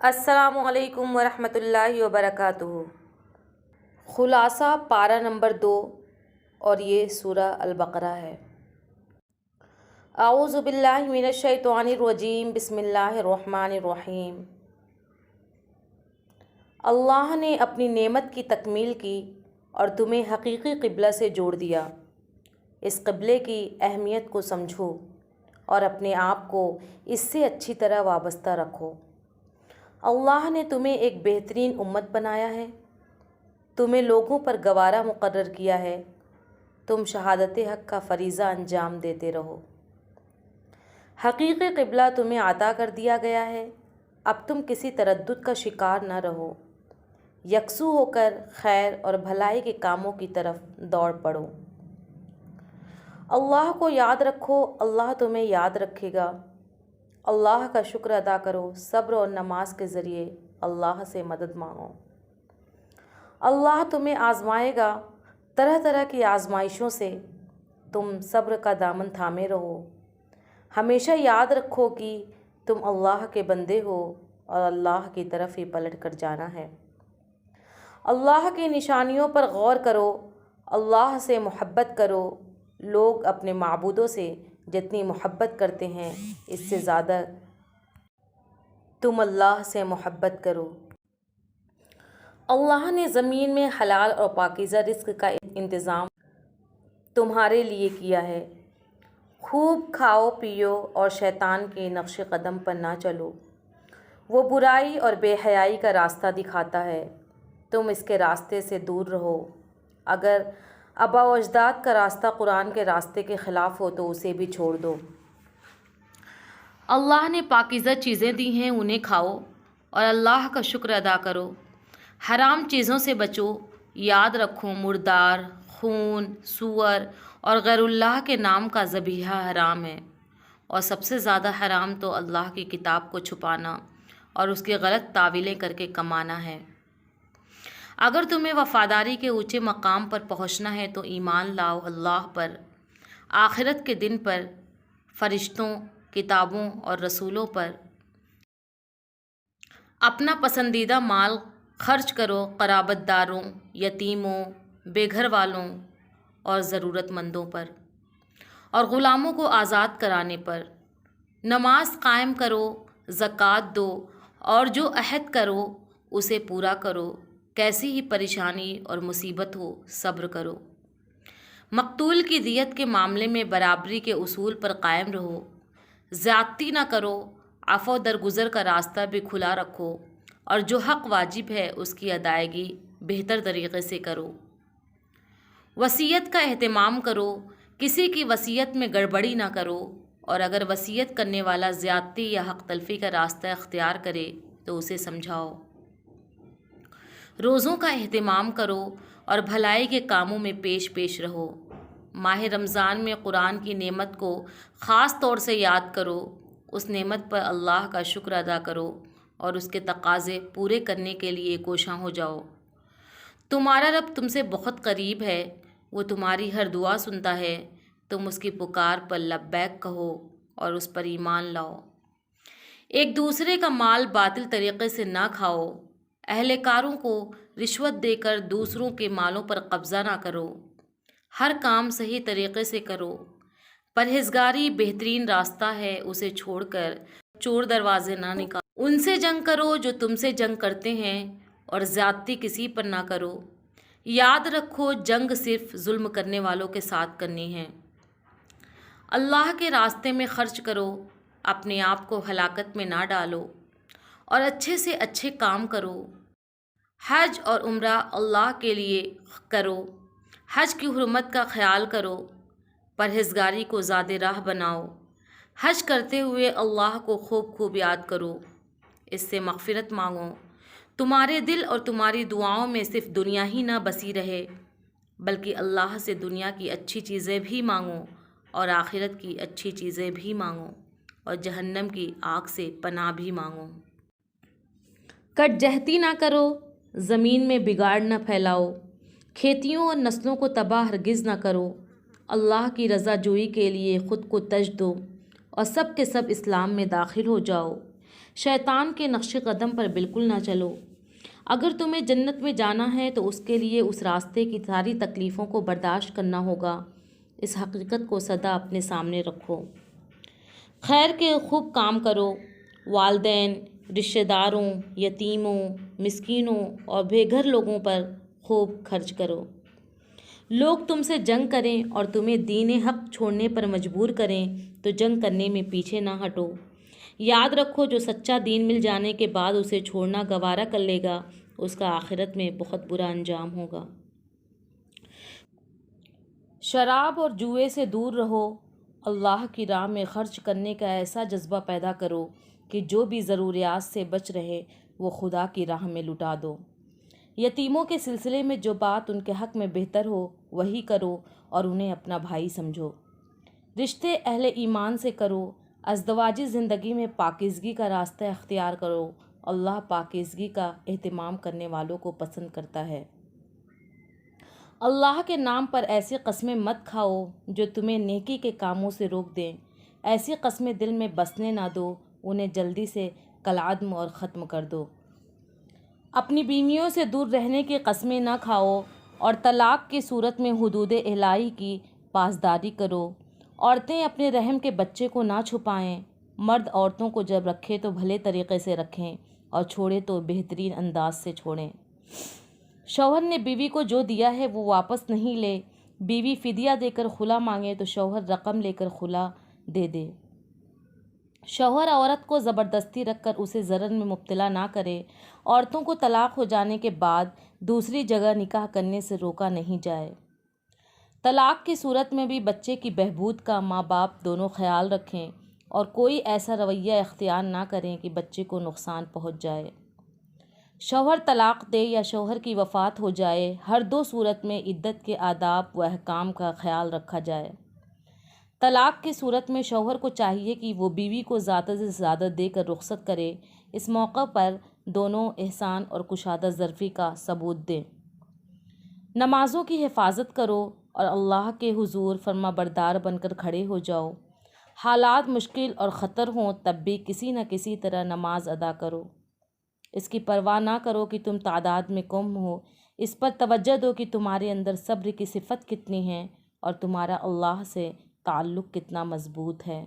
السلام علیکم ورحمۃ اللہ وبرکاتہ۔ خلاصہ پارہ نمبر 2 اور یہ سورہ البقرہ ہے۔ اعوذ باللہ من الشیطان الرجیم، بسم اللہ الرحمن الرحیم۔ اللہ نے اپنی نعمت کی تکمیل کی اور تمہیں حقیقی قبلہ سے جوڑ دیا۔ اس قبلے کی اہمیت کو سمجھو اور اپنے آپ کو اس سے اچھی طرح وابستہ رکھو۔ اللہ نے تمہیں ایک بہترین امت بنایا ہے، تمہیں لوگوں پر گوارا مقرر کیا ہے، تم شہادت حق کا فریضہ انجام دیتے رہو۔ حقیقی قبلہ تمہیں عطا کر دیا گیا ہے، اب تم کسی تردد کا شکار نہ رہو، یکسو ہو کر خیر اور بھلائی کے کاموں کی طرف دوڑ پڑو۔ اللہ کو یاد رکھو، اللہ تمہیں یاد رکھے گا۔ اللہ کا شکر ادا کرو، صبر اور نماز کے ذریعے اللہ سے مدد مانگو۔ اللہ تمہیں آزمائے گا طرح طرح کی آزمائشوں سے، تم صبر کا دامن تھامے رہو۔ ہمیشہ یاد رکھو کہ تم اللہ کے بندے ہو اور اللہ کی طرف ہی پلٹ کر جانا ہے۔ اللہ کی نشانیوں پر غور کرو، اللہ سے محبت کرو۔ لوگ اپنے معبودوں سے جتنی محبت کرتے ہیں اس سے زیادہ تم اللہ سے محبت کرو۔ اللہ نے زمین میں حلال اور پاکیزہ رزق کا انتظام تمہارے لیے کیا ہے۔ خوب کھاؤ پیو اور شیطان کے نقش قدم پر نہ چلو، وہ برائی اور بے حیائی کا راستہ دکھاتا ہے، تم اس کے راستے سے دور رہو۔ اگر آبا و اجداد کا راستہ قرآن کے راستے کے خلاف ہو تو اسے بھی چھوڑ دو۔ اللہ نے پاکیزہ چیزیں دی ہیں، انہیں کھاؤ اور اللہ کا شکر ادا کرو۔ حرام چیزوں سے بچو، یاد رکھو مردار، خون، سور اور غیر اللہ کے نام کا ذبیحہ حرام ہے، اور سب سے زیادہ حرام تو اللہ کی کتاب کو چھپانا اور اس کی غلط تعویلیں کر کے کمانا ہے۔ اگر تمہیں وفاداری کے اونچے مقام پر پہنچنا ہے تو ایمان لاؤ اللہ پر، آخرت کے دن پر، فرشتوں، کتابوں اور رسولوں پر۔ اپنا پسندیدہ مال خرچ کرو قرابت داروں، یتیموں، بے گھر والوں اور ضرورت مندوں پر، اور غلاموں کو آزاد کرانے پر۔ نماز قائم کرو، زکوٰۃ دو اور جو عہد کرو اسے پورا کرو، کیسی ہی پریشانی اور مصیبت ہو صبر کرو۔ مقتول کی دیت کے معاملے میں برابری کے اصول پر قائم رہو، زیادتی نہ کرو، عفو درگزر کا راستہ بھی کھلا رکھو، اور جو حق واجب ہے اس کی ادائیگی بہتر طریقے سے کرو۔ وصیت کا اہتمام کرو، کسی کی وصیت میں گڑبڑی نہ کرو، اور اگر وصیت کرنے والا زیادتی یا حق تلفی کا راستہ اختیار کرے تو اسے سمجھاؤ۔ روزوں کا اہتمام کرو اور بھلائی کے کاموں میں پیش رہو۔ ماہ رمضان میں قرآن کی نعمت کو خاص طور سے یاد کرو، اس نعمت پر اللہ کا شکر ادا کرو اور اس کے تقاضے پورے کرنے کے لیے کوشاں ہو جاؤ۔ تمہارا رب تم سے بہت قریب ہے، وہ تمہاری ہر دعا سنتا ہے، تم اس کی پکار پر لبیک کہو اور اس پر ایمان لاؤ۔ ایک دوسرے کا مال باطل طریقے سے نہ کھاؤ، اہلکاروں کو رشوت دے کر دوسروں کے مالوں پر قبضہ نہ کرو، ہر کام صحیح طریقے سے کرو۔ پرہیزگاری بہترین راستہ ہے، اسے چھوڑ کر چور دروازے نہ نکالو۔ ان سے جنگ کرو جو تم سے جنگ کرتے ہیں، اور زیادتی کسی پر نہ کرو۔ یاد رکھو جنگ صرف ظلم کرنے والوں کے ساتھ کرنی ہے۔ اللہ کے راستے میں خرچ کرو، اپنے آپ کو ہلاکت میں نہ ڈالو، اور اچھے سے اچھے کام کرو۔ حج اور عمرہ اللہ کے لیے کرو، حج کی حرمت کا خیال کرو، پرہیزگاری کو زاد راہ بناؤ۔ حج کرتے ہوئے اللہ کو خوب یاد کرو، اس سے مغفرت مانگو۔ تمہارے دل اور تمہاری دعاؤں میں صرف دنیا ہی نہ بسی رہے، بلکہ اللہ سے دنیا کی اچھی چیزیں بھی مانگو اور آخرت کی اچھی چیزیں بھی مانگو، اور جہنم کی آگ سے پناہ بھی مانگو۔ کٹ جہتی نہ کرو، زمین میں بگاڑ نہ پھیلاؤ، کھیتیوں اور نسلوں کو تباہ ہرگز نہ کرو۔ اللہ کی رضا جوئی کے لیے خود کو تج دو اور سب کے سب اسلام میں داخل ہو جاؤ۔ شیطان کے نقش قدم پر بالکل نہ چلو۔ اگر تمہیں جنت میں جانا ہے تو اس کے لیے اس راستے کی ساری تکلیفوں کو برداشت کرنا ہوگا۔ اس حقیقت کو سدا اپنے سامنے رکھو۔ خیر کے خوب کام کرو، والدین، رشتہ داروں، یتیموں، مسکینوں اور بے گھر لوگوں پر خوب خرچ کرو۔ لوگ تم سے جنگ کریں اور تمہیں دین حق چھوڑنے پر مجبور کریں تو جنگ کرنے میں پیچھے نہ ہٹو۔ یاد رکھو جو سچا دین مل جانے کے بعد اسے چھوڑنا گوارا کر لے گا اس کا آخرت میں بہت برا انجام ہوگا۔ شراب اور جوئے سے دور رہو۔ اللہ کی راہ میں خرچ کرنے کا ایسا جذبہ پیدا کرو کہ جو بھی ضروریات سے بچ رہے وہ خدا کی راہ میں لٹا دو۔ یتیموں کے سلسلے میں جو بات ان کے حق میں بہتر ہو وہی کرو اور انہیں اپنا بھائی سمجھو۔ رشتے اہل ایمان سے کرو۔ ازدواجی زندگی میں پاکیزگی کا راستہ اختیار کرو۔ اللہ پاکیزگی کا اہتمام کرنے والوں کو پسند کرتا ہے۔ اللہ کے نام پر ایسی قسمیں مت کھاؤ جو تمہیں نیکی کے کاموں سے روک دیں۔ ایسی قسمیں دل میں بسنے نہ دو، انہیں جلدی سے کالعدم اور ختم کر دو۔ اپنی بیویوں سے دور رہنے کی قسمیں نہ کھاؤ اور طلاق کی صورت میں حدود الہی کی پاسداری کرو۔ عورتیں اپنے رحم کے بچے کو نہ چھپائیں۔ مرد عورتوں کو جب رکھے تو بھلے طریقے سے رکھیں اور چھوڑے تو بہترین انداز سے چھوڑیں۔ شوہر نے بیوی کو جو دیا ہے وہ واپس نہیں لے۔ بیوی فدیہ دے کر خلا مانگے تو شوہر رقم لے کر خلا دے دے۔ شوہر عورت کو زبردستی رکھ کر اسے ضرر میں مبتلا نہ کرے۔ عورتوں کو طلاق ہو جانے کے بعد دوسری جگہ نکاح کرنے سے روکا نہیں جائے۔ طلاق کی صورت میں بھی بچے کی بہبود کا ماں باپ دونوں خیال رکھیں اور کوئی ایسا رویہ اختیار نہ کریں کہ بچے کو نقصان پہنچ جائے۔ شوہر طلاق دے یا شوہر کی وفات ہو جائے، ہر دو صورت میں عدت کے آداب و احکام کا خیال رکھا جائے۔ طلاق کی صورت میں شوہر کو چاہیے کہ وہ بیوی کو زیادہ سے زیادہ دے کر رخصت کرے۔ اس موقع پر دونوں احسان اور کشادہ ظرفی کا ثبوت دیں۔ نمازوں کی حفاظت کرو اور اللہ کے حضور فرما بردار بن کر کھڑے ہو جاؤ۔ حالات مشکل اور خطر ہوں تب بھی کسی نہ کسی طرح نماز ادا کرو۔ اس کی پرواہ نہ کرو کہ تم تعداد میں کم ہو، اس پر توجہ دو کہ تمہارے اندر صبر کی صفت کتنی ہے اور تمہارا اللہ سے تعلق کتنا مضبوط ہے۔